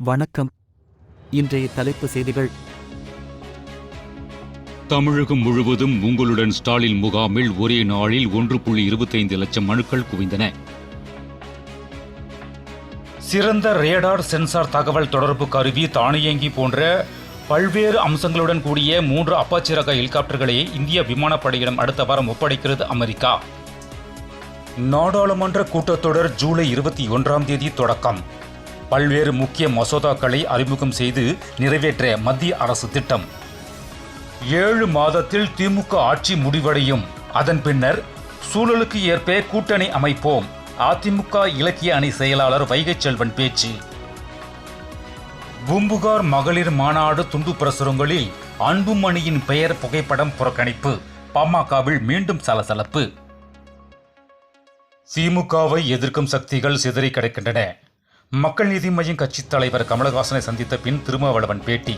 வணக்கம். இன்றைய தலைப்பு செய்திகள். தமிழகம் முழுவதும் உங்களுடன் ஸ்டாலின் முகாமில் ஒரே நாளில் 1.25 லட்சம் மனுக்கள் குவிந்தன. சிறந்த ரேடார் சென்சார் தகவல் தொடர்பு கருவி, தானியங்கி போன்ற பல்வேறு அம்சங்களுடன் கூடிய 3 அப்பாச்சி ரக ஹெலிகாப்டர்களை இந்திய விமானப்படையிடம் அடுத்த வாரம் ஒப்படைக்கிறது அமெரிக்கா. நாடாளுமன்ற கூட்டத்தொடர் ஜூலை 21ஆம் தேதி தொடக்கம். பல்வேறு முக்கிய மசோதாக்களை அறிமுகம் செய்து நிறைவேற்ற மத்திய அரசு திட்டம். 7 மாதத்தில் திமுக ஆட்சி முடிவடையும். அதன் பின்னர் சூழலுக்கு ஏற்ப கூட்டணி அமைப்போம். அதிமுக இலக்கிய அணி செயலாளர் வைகை செல்வன் பேச்சு. பூம்புகார் மகளிர் மாநாடு துண்டு பிரசுரங்களில் அன்புமணியின் பெயர் புகைப்படம் புறக்கணிப்பு. பாமகவில் மீண்டும் சலசலப்பு. திமுகவை எதிர்க்கும் சக்திகள் சிதறி கிடக்கின்றன. மக்கள் நீதி மய்யம் கட்சித் தலைவர் கமலஹாசனை சந்தித்த பின் திருமாவளவன் பேட்டி.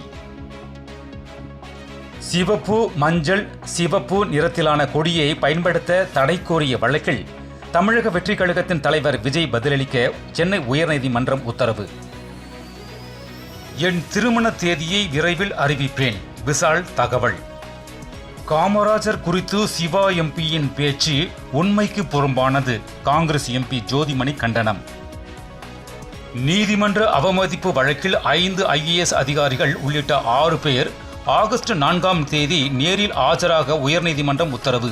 சிவப்பு நிறத்திலான கொடியை பயன்படுத்த தடை கோரிய வழக்கில் தமிழக வெற்றி கழகத்தின் தலைவர் விஜய் பதிலளிக்க சென்னை உயர்நீதிமன்றம் உத்தரவு. என் திருமண தேதியை விரைவில் அறிவிப்பேன், விஷால் தகவல். காமராஜர் குறித்து சிவா எம்பியின் பேச்சு உண்மைக்கு புறம்பானது. காங்கிரஸ் எம்பி ஜோதிமணி கண்டனம். நீதிமன்ற அவமதிப்பு வழக்கில் 5 IAS அதிகாரிகள் உள்ளிட்ட 6 பேர் ஆகஸ்ட் 4ஆம் தேதி நேரில் ஆஜராக உயர்நீதிமன்றம் உத்தரவு.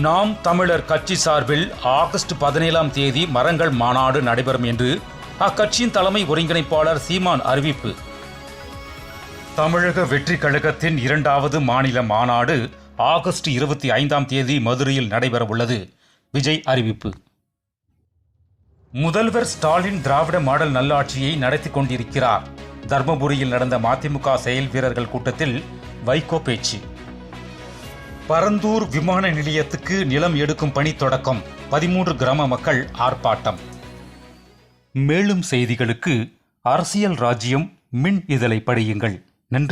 நாம் தமிழர் கட்சி சார்பில் ஆகஸ்ட் 17ஆம் தேதி மரங்கள் மாநாடு நடைபெறும் என்று அக்கட்சியின் தலைமை ஒருங்கிணைப்பாளர் சீமான் அறிவிப்பு. தமிழக வெற்றி கழகத்தின் 2வது மாநில மாநாடு ஆகஸ்ட் 25ஆம் தேதி மதுரையில் நடைபெறவுள்ளது. விஜய் அறிவிப்பு. முதல்வர் ஸ்டாலின் திராவிட மாடல் நல்லாட்சியை நடத்தி கொண்டிருக்கிறார். தர்மபுரியில் நடந்த மதிமுக செயல் வீரர்கள் கூட்டத்தில் வைகோ பேச்சு. பரந்தூர் விமான நிலையத்துக்கு நிலம் எடுக்கும் பணி தொடக்கம். 13 கிராம மக்கள் ஆர்ப்பாட்டம். மேலும் செய்திகளுக்கு அரசியல் ராஜ்யம் மின் இதழை படியுங்கள். நன்றி.